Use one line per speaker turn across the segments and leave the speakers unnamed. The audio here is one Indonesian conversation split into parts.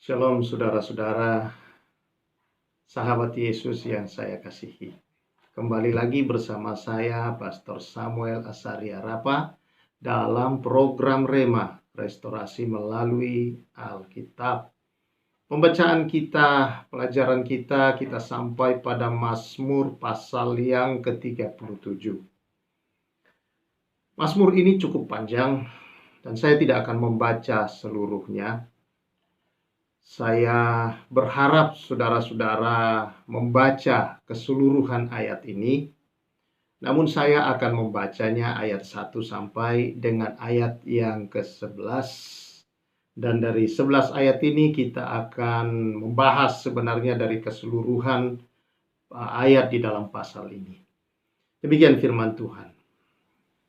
Shalom saudara-saudara, sahabat Yesus yang saya kasihi. Kembali lagi bersama saya, Pastor Samuel Asaria Rapa, dalam program Rema, Restorasi Melalui Alkitab. Pembacaan kita, pelajaran kita sampai pada Mazmur pasal yang ke-37. Mazmur ini cukup panjang, dan saya tidak akan membaca seluruhnya. Saya berharap saudara-saudara membaca keseluruhan ayat ini. Namun saya akan membacanya ayat 1 sampai dengan ayat yang ke-11. Dan dari 11 ayat ini kita akan membahas sebenarnya dari keseluruhan ayat di dalam pasal ini. Demikian firman Tuhan.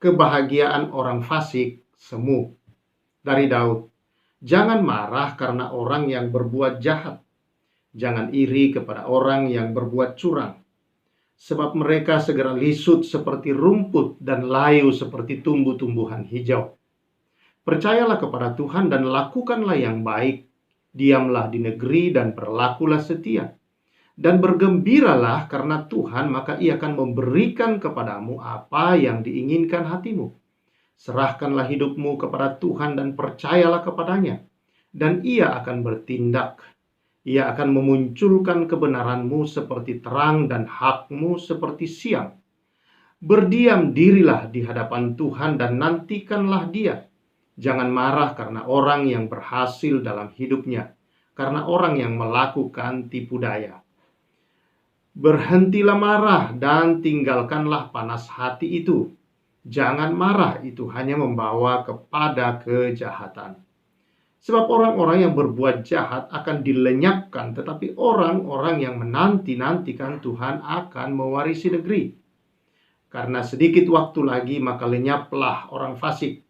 Kebahagiaan orang fasik semu, dari Daud. Jangan marah karena orang yang berbuat jahat. Jangan iri kepada orang yang berbuat curang. Sebab mereka segera lisut seperti rumput dan layu seperti tumbuh-tumbuhan hijau. Percayalah kepada Tuhan dan lakukanlah yang baik. Diamlah di negeri dan berlakulah setia. Dan bergembiralah karena Tuhan, maka Ia akan memberikan kepadamu apa yang diinginkan hatimu. Serahkanlah hidupmu kepada Tuhan dan percayalah kepadanya, dan Ia akan bertindak. Ia akan memunculkan kebenaranmu seperti terang dan hakmu seperti siang. Berdiam dirilah di hadapan Tuhan dan nantikanlah Dia. Jangan marah karena orang yang berhasil dalam hidupnya, karena orang yang melakukan tipu daya. Berhentilah marah dan tinggalkanlah panas hati itu. Jangan marah, itu hanya membawa kepada kejahatan. Sebab orang-orang yang berbuat jahat akan dilenyapkan, tetapi orang-orang yang menanti-nantikan Tuhan akan mewarisi negeri. Karena sedikit waktu lagi, maka lenyaplah orang fasik.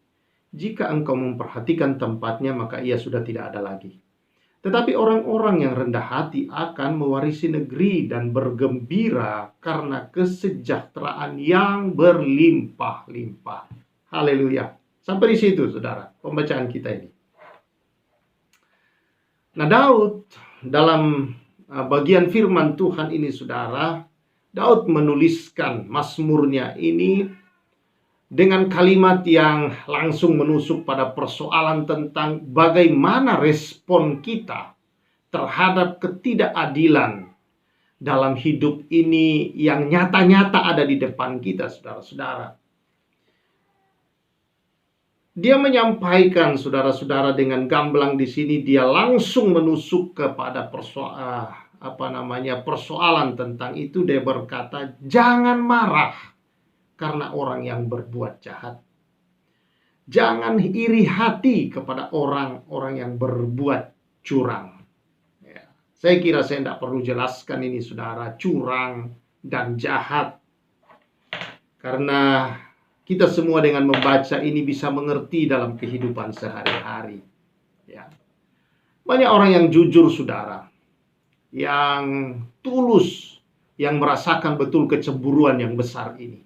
Jika engkau memperhatikan tempatnya, maka ia sudah tidak ada lagi. Tetapi orang-orang yang rendah hati akan mewarisi negeri dan bergembira karena kesejahteraan yang berlimpah-limpah. Haleluya. Sampai di situ, saudara, pembacaan kita ini. Nah, Daud dalam bagian firman Tuhan ini, saudara, Daud menuliskan mazmurnya ini dengan kalimat yang langsung menusuk pada persoalan tentang bagaimana respon kita terhadap ketidakadilan dalam hidup ini yang nyata-nyata ada di depan kita, saudara-saudara. Dia menyampaikan, saudara-saudara, dengan gamblang di sini dia langsung menusuk kepada persoalan tentang itu. Dia berkata, jangan marah karena orang yang berbuat jahat. Jangan iri hati kepada orang-orang yang berbuat curang. Ya, saya kira saya tidak perlu jelaskan ini, saudara, curang dan jahat. Karena kita semua dengan membaca ini bisa mengerti dalam kehidupan sehari-hari. Ya. Banyak orang yang jujur, saudara, yang tulus, yang merasakan betul kecemburuan yang besar ini.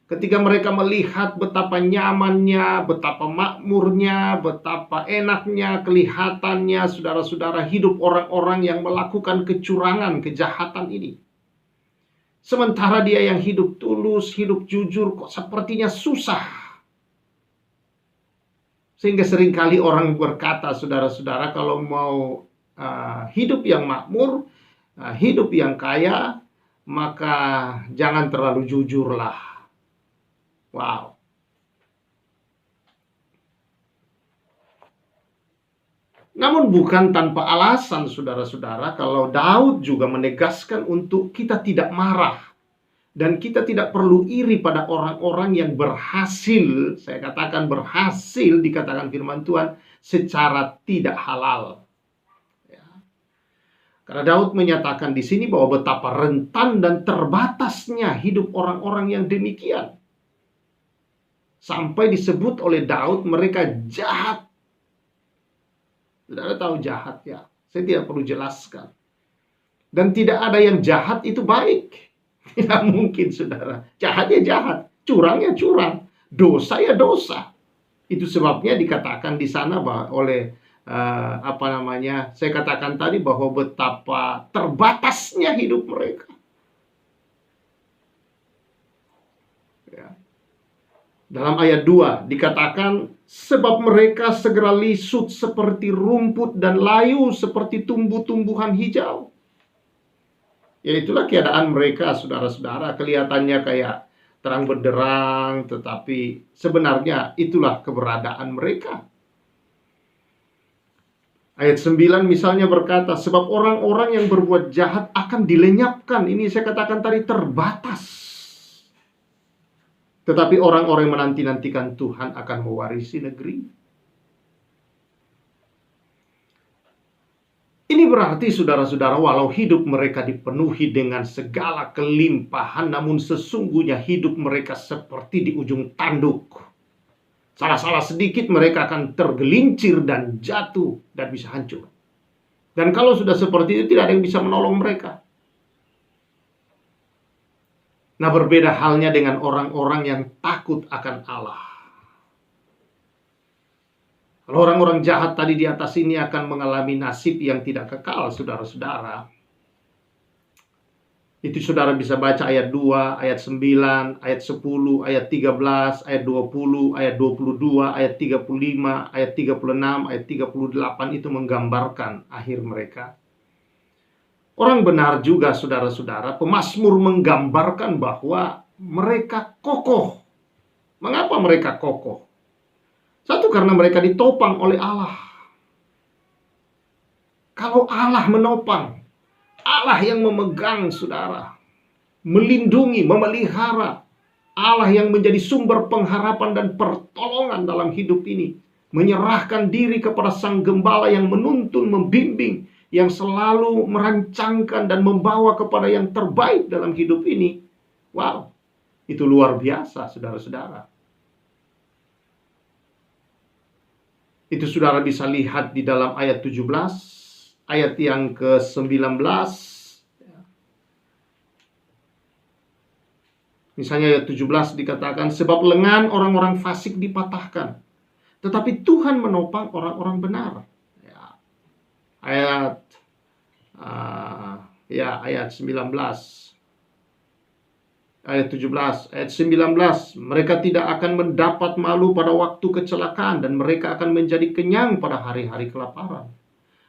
Ketika mereka melihat betapa nyamannya, betapa makmurnya, betapa enaknya kelihatannya, saudara-saudara, hidup orang-orang yang melakukan kecurangan, kejahatan ini. Sementara dia yang hidup tulus, hidup jujur, kok sepertinya susah. Sehingga seringkali orang berkata, saudara-saudara, kalau mau hidup yang makmur, hidup yang kaya, maka jangan terlalu jujurlah. Wow. Namun bukan tanpa alasan, saudara-saudara, kalau Daud juga menegaskan untuk kita tidak marah. Dan kita tidak perlu iri pada orang-orang yang berhasil, saya katakan berhasil, dikatakan firman Tuhan, secara tidak halal. Ya. Karena Daud menyatakan di sini bahwa betapa rentan dan terbatasnya hidup orang-orang yang demikian. Sampai disebut oleh Daud mereka jahat. Saudara tahu jahat, ya? Saya tidak perlu jelaskan. Dan tidak ada yang jahat itu baik. Tidak mungkin, saudara. Jahat ya jahat, curang ya curang, dosa ya dosa. Itu sebabnya dikatakan di sana oleh saya katakan tadi bahwa betapa terbatasnya hidup mereka. Ya. Dalam ayat 2 dikatakan, sebab mereka segera lisut seperti rumput dan layu seperti tumbuh-tumbuhan hijau. Ya, itulah keadaan mereka, saudara-saudara. Kelihatannya kayak terang benderang, tetapi sebenarnya itulah keberadaan mereka. Ayat 9 misalnya berkata, sebab orang-orang yang berbuat jahat akan dilenyapkan. Ini saya katakan tadi, terbatas. Tetapi orang-orang yang menanti-nantikan Tuhan akan mewarisi negeri. Ini berarti, saudara-saudara, walau hidup mereka dipenuhi dengan segala kelimpahan, namun sesungguhnya hidup mereka seperti di ujung tanduk. Salah-salah sedikit mereka akan tergelincir dan jatuh dan bisa hancur. Dan kalau sudah seperti itu, tidak ada yang bisa menolong mereka. Nah, berbeda halnya dengan orang-orang yang takut akan Allah. Kalau orang-orang jahat tadi di atas ini akan mengalami nasib yang tidak kekal, saudara-saudara. Itu saudara bisa baca ayat 2, ayat 9, ayat 10, ayat 13, ayat 20, ayat 22, ayat 35, ayat 36, ayat 38 itu menggambarkan akhir mereka. Orang benar juga, saudara-saudara, pemazmur menggambarkan bahwa mereka kokoh. Mengapa mereka kokoh? Satu, karena mereka ditopang oleh Allah. Kalau Allah menopang, Allah yang memegang, saudara, melindungi, memelihara, Allah yang menjadi sumber pengharapan dan pertolongan dalam hidup ini, menyerahkan diri kepada Sang Gembala yang menuntun, membimbing, yang selalu merancangkan dan membawa kepada yang terbaik dalam hidup ini. Wow, itu luar biasa, saudara-saudara. Itu saudara bisa lihat di dalam ayat 17, ayat yang ke-19. Misalnya ayat 17 dikatakan, sebab lengan orang-orang fasik dipatahkan, tetapi Tuhan menopang orang-orang benar. Ayat 19, ayat 17, ayat 19, mereka tidak akan mendapat malu pada waktu kecelakaan dan mereka akan menjadi kenyang pada hari-hari kelaparan.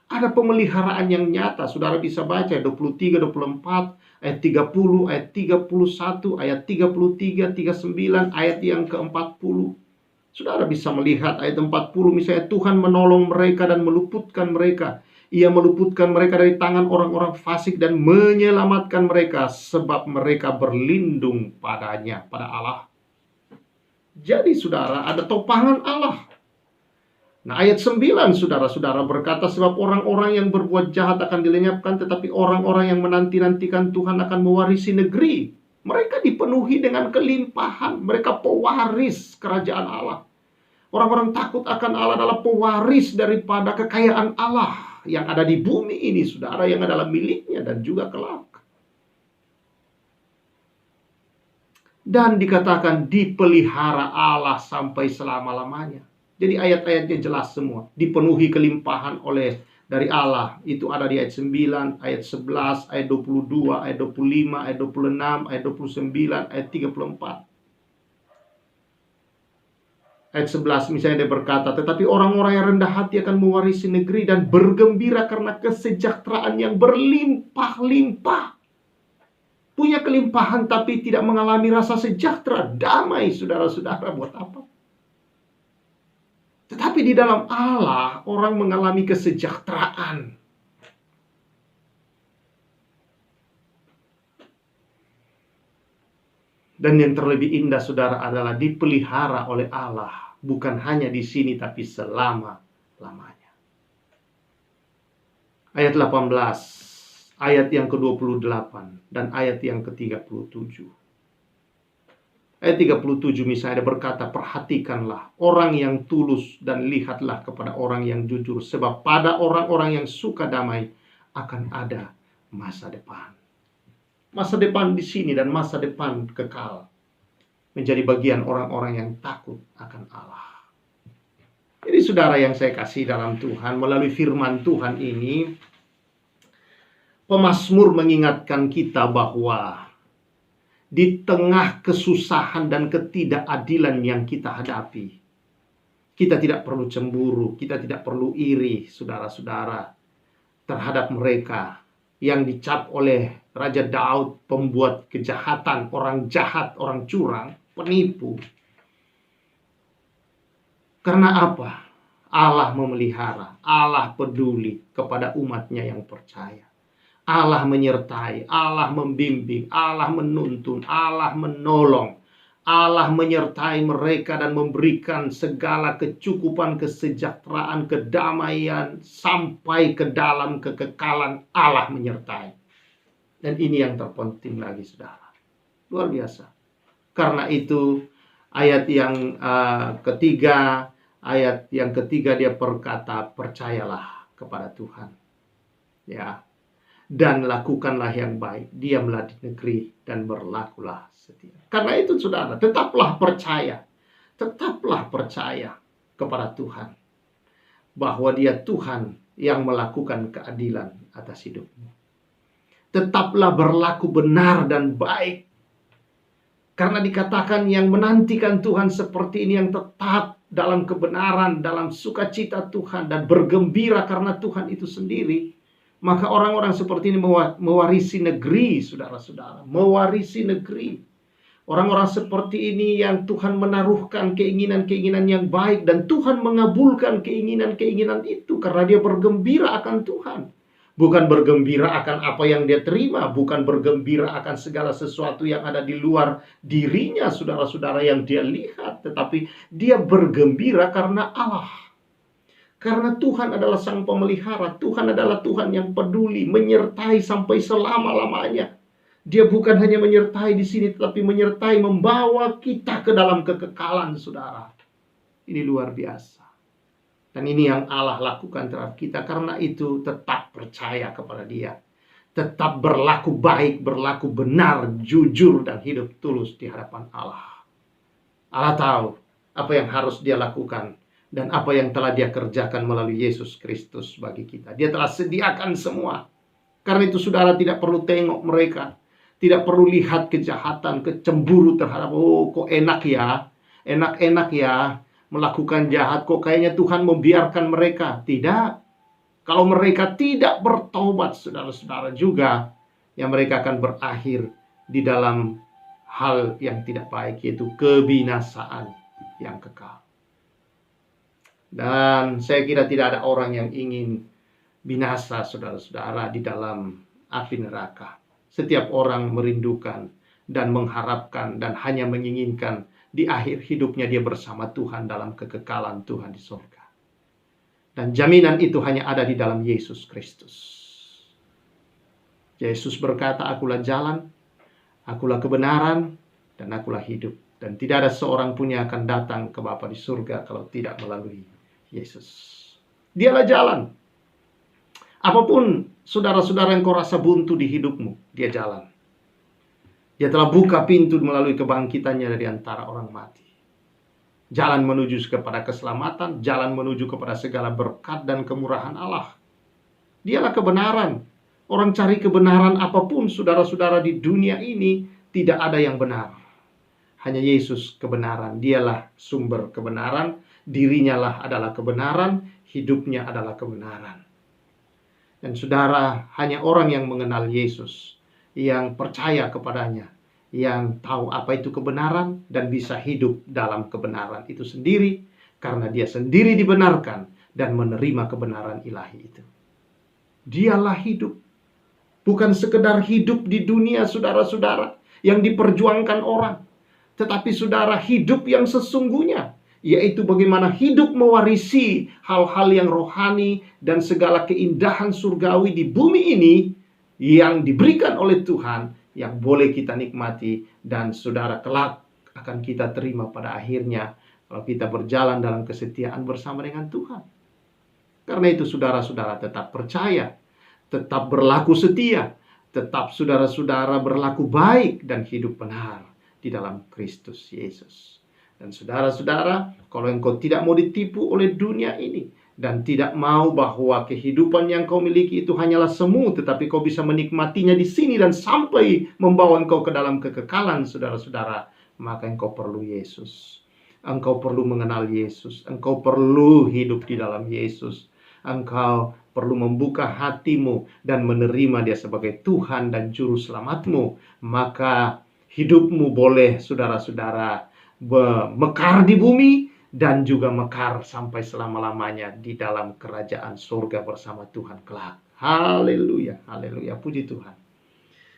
Ada pemeliharaan yang nyata, saudara bisa baca 23, 24, ayat 30, ayat 31, ayat 33, 39, ayat yang ke-40. Saudara bisa melihat ayat 40 misalnya, Tuhan menolong mereka dan meluputkan mereka. Ia meluputkan mereka dari tangan orang-orang fasik dan menyelamatkan mereka sebab mereka berlindung padanya, pada Allah. Jadi saudara, ada topangan Allah. Nah, ayat 9 saudara-saudara berkata, sebab orang-orang yang berbuat jahat akan dilenyapkan, tetapi orang-orang yang menanti-nantikan Tuhan akan mewarisi negeri. Mereka dipenuhi dengan kelimpahan, mereka pewaris kerajaan Allah. Orang-orang takut akan Allah adalah pewaris daripada kekayaan Allah yang ada di bumi ini, saudara, yang adalah miliknya dan juga kelak. Dan dikatakan dipelihara Allah sampai selama-lamanya. Jadi ayat-ayatnya jelas semua. Dipenuhi kelimpahan oleh dari Allah. Itu ada di ayat 9, ayat 11, ayat 22, ayat 25, ayat 26, ayat 29, ayat 34. Ayat 11 misalnya dia berkata, tetapi orang-orang yang rendah hati akan mewarisi negeri dan bergembira karena kesejahteraan yang berlimpah-limpah. Punya kelimpahan tapi tidak mengalami rasa sejahtera, damai, saudara-saudara, buat apa? Tetapi di dalam Allah, orang mengalami kesejahteraan. Dan yang terlebih indah, saudara, adalah dipelihara oleh Allah. Bukan hanya di sini, tapi selama-lamanya. Ayat 18, ayat yang ke-28, dan ayat yang ke-37. Ayat 37 misalnya berkata, perhatikanlah orang yang tulus dan lihatlah kepada orang yang jujur. Sebab pada orang-orang yang suka damai akan ada masa depan. Masa depan di sini dan masa depan kekal menjadi bagian orang-orang yang takut akan Allah. Jadi saudara yang saya kasih dalam Tuhan, melalui firman Tuhan ini, pemazmur mengingatkan kita bahwa di tengah kesusahan dan ketidakadilan yang kita hadapi, kita tidak perlu cemburu, kita tidak perlu iri, saudara-saudara, terhadap mereka yang dicap oleh Raja Daud pembuat kejahatan, orang jahat, orang curang, penipu. Karena apa? Allah memelihara, Allah peduli kepada umatnya yang percaya. Allah menyertai, Allah membimbing, Allah menuntun, Allah menolong. Allah menyertai mereka dan memberikan segala kecukupan, kesejahteraan, kedamaian, sampai ke dalam kekekalan. Allah menyertai. Dan ini yang terpenting lagi, saudara. Luar biasa. Karena itu ayat yang ketiga dia berkata, percayalah kepada Tuhan. Ya. Dan lakukanlah yang baik, diamlah di negeri dan berlakulah setia. Karena itu saudara, tetaplah percaya kepada Tuhan, bahwa Dia Tuhan yang melakukan keadilan atas hidupmu. Tetaplah berlaku benar dan baik, karena dikatakan yang menantikan Tuhan seperti ini, yang tetap dalam kebenaran, dalam sukacita Tuhan, dan bergembira karena Tuhan itu sendiri. Maka orang-orang seperti ini mewarisi negeri, saudara-saudara. Mewarisi negeri. Orang-orang seperti ini yang Tuhan menaruhkan keinginan-keinginan yang baik. Dan Tuhan mengabulkan keinginan-keinginan itu. Karena dia bergembira akan Tuhan. Bukan bergembira akan apa yang dia terima. Bukan bergembira akan segala sesuatu yang ada di luar dirinya, saudara-saudara, yang dia lihat. Tetapi dia bergembira karena Allah. Karena Tuhan adalah Sang Pemelihara. Tuhan adalah Tuhan yang peduli, menyertai sampai selama-lamanya. Dia bukan hanya menyertai di sini, tetapi menyertai, membawa kita ke dalam kekekalan, saudara. Ini luar biasa. Dan ini yang Allah lakukan terhadap kita. Karena itu tetap percaya kepada Dia. Tetap berlaku baik, berlaku benar, jujur, dan hidup tulus di hadapan Allah. Allah tahu apa yang harus Dia lakukan. Dan apa yang telah Dia kerjakan melalui Yesus Kristus bagi kita. Dia telah sediakan semua. Karena itu saudara tidak perlu tengok mereka. Tidak perlu lihat kejahatan, kecemburu terhadap, oh kok enak ya. Enak-enak ya melakukan jahat. Kok kayaknya Tuhan membiarkan mereka. Tidak. Kalau mereka tidak bertobat, saudara-saudara, juga, ya mereka akan berakhir di dalam hal yang tidak baik, yaitu kebinasaan yang kekal. Dan saya kira tidak ada orang yang ingin binasa, saudara-saudara, di dalam api neraka. Setiap orang merindukan dan mengharapkan dan hanya menginginkan di akhir hidupnya dia bersama Tuhan dalam kekekalan Tuhan di surga. Dan jaminan itu hanya ada di dalam Yesus Kristus. Yesus berkata, akulah jalan, akulah kebenaran, dan akulah hidup. Dan tidak ada seorang pun yang akan datang ke Bapa di surga kalau tidak melalui Yesus. Dialah jalan. Apapun saudara-saudara yang kau rasa buntu di hidupmu, Dia jalan. Dia telah buka pintu melalui kebangkitannya dari antara orang mati. Jalan menuju kepada keselamatan, jalan menuju kepada segala berkat dan kemurahan Allah. Dialah kebenaran. Orang cari kebenaran apapun, saudara-saudara, di dunia ini tidak ada yang benar. Hanya Yesus kebenaran. Dialah sumber kebenaran. Dirinya lah adalah kebenaran, hidupnya adalah kebenaran. Dan saudara, hanya orang yang mengenal Yesus, yang percaya kepadanya, yang tahu apa itu kebenaran dan bisa hidup dalam kebenaran itu sendiri, karena dia sendiri dibenarkan dan menerima kebenaran ilahi itu. Dialah hidup. Bukan sekedar hidup di dunia, saudara-saudara, yang diperjuangkan orang. Tetapi saudara, hidup yang sesungguhnya, yaitu bagaimana hidup mewarisi hal-hal yang rohani dan segala keindahan surgawi di bumi ini yang diberikan oleh Tuhan, yang boleh kita nikmati dan saudara kelak akan kita terima pada akhirnya kalau kita berjalan dalam kesetiaan bersama dengan Tuhan. Karena itu saudara-saudara tetap percaya, tetap berlaku setia, tetap saudara-saudara berlaku baik dan hidup benar di dalam Kristus Yesus. Dan saudara-saudara, kalau engkau tidak mau ditipu oleh dunia ini, dan tidak mau bahwa kehidupan yang kau miliki itu hanyalah semu, tetapi kau bisa menikmatinya di sini dan sampai membawa engkau ke dalam kekekalan, saudara-saudara, maka engkau perlu Yesus. Engkau perlu mengenal Yesus. Engkau perlu hidup di dalam Yesus. Engkau perlu membuka hatimu dan menerima Dia sebagai Tuhan dan Juru Selamatmu. Maka hidupmu boleh, saudara-saudara, mekar di bumi dan juga mekar sampai selama-lamanya di dalam kerajaan surga bersama Tuhan kelak. Haleluya, haleluya, puji Tuhan.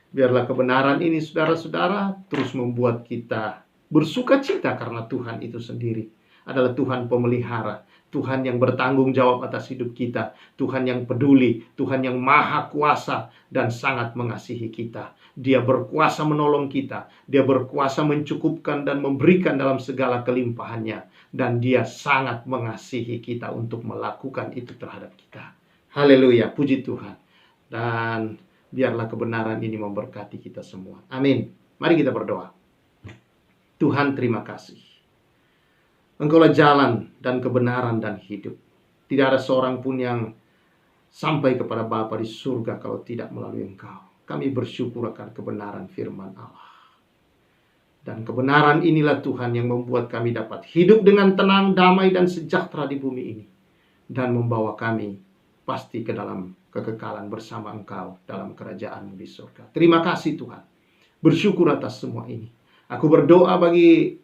Biarlah kebenaran ini, saudara-saudara, terus membuat kita bersuka cita karena Tuhan itu sendiri adalah Tuhan pemelihara, Tuhan yang bertanggung jawab atas hidup kita, Tuhan yang peduli, Tuhan yang maha kuasa dan sangat mengasihi kita. Dia berkuasa menolong kita, Dia berkuasa mencukupkan dan memberikan dalam segala kelimpahannya, dan Dia sangat mengasihi kita untuk melakukan itu terhadap kita. Haleluya, puji Tuhan. Dan biarlah kebenaran ini memberkati kita semua. Amin. Mari kita berdoa. Tuhan, terima kasih. Engkaulah jalan dan kebenaran dan hidup. Tidak ada seorang pun yang sampai kepada Bapa di surga kalau tidak melalui Engkau. Kami bersyukur akan kebenaran firman Allah. Dan kebenaran inilah Tuhan yang membuat kami dapat hidup dengan tenang, damai, dan sejahtera di bumi ini. Dan membawa kami pasti ke dalam kekekalan bersama Engkau dalam kerajaan-Mu di surga. Terima kasih Tuhan. Bersyukur atas semua ini. Aku berdoa bagi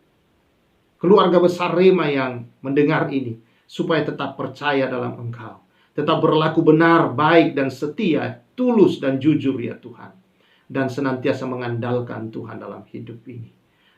keluarga besar Rema yang mendengar ini, supaya tetap percaya dalam Engkau, tetap berlaku benar, baik, dan setia, tulus dan jujur ya Tuhan, dan senantiasa mengandalkan Tuhan dalam hidup ini.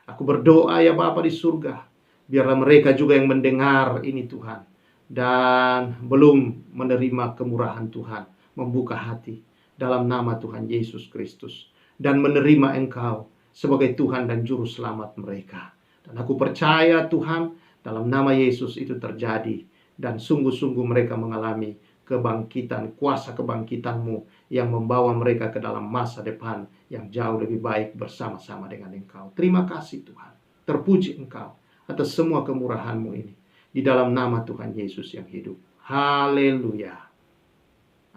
Aku berdoa ya Bapa di surga, biarlah mereka juga yang mendengar ini Tuhan, dan belum menerima kemurahan Tuhan, membuka hati dalam nama Tuhan Yesus Kristus, dan menerima Engkau sebagai Tuhan dan Juru Selamat mereka. Dan aku percaya Tuhan, dalam nama Yesus itu terjadi, dan sungguh-sungguh mereka mengalami kebangkitan, kuasa kebangkitan-Mu yang membawa mereka ke dalam masa depan yang jauh lebih baik bersama-sama dengan Engkau. Terima kasih Tuhan. Terpuji Engkau atas semua kemurahan-Mu ini. Di dalam nama Tuhan Yesus yang hidup. Haleluya.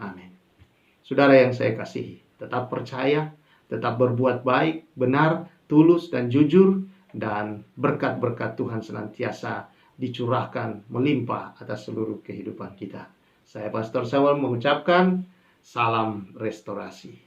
Amin. Saudara yang saya kasihi, tetap percaya, tetap berbuat baik, benar, tulus, dan jujur, dan berkat-berkat Tuhan senantiasa dicurahkan melimpah atas seluruh kehidupan kita. Saya Pastor Samuel mengucapkan salam restorasi.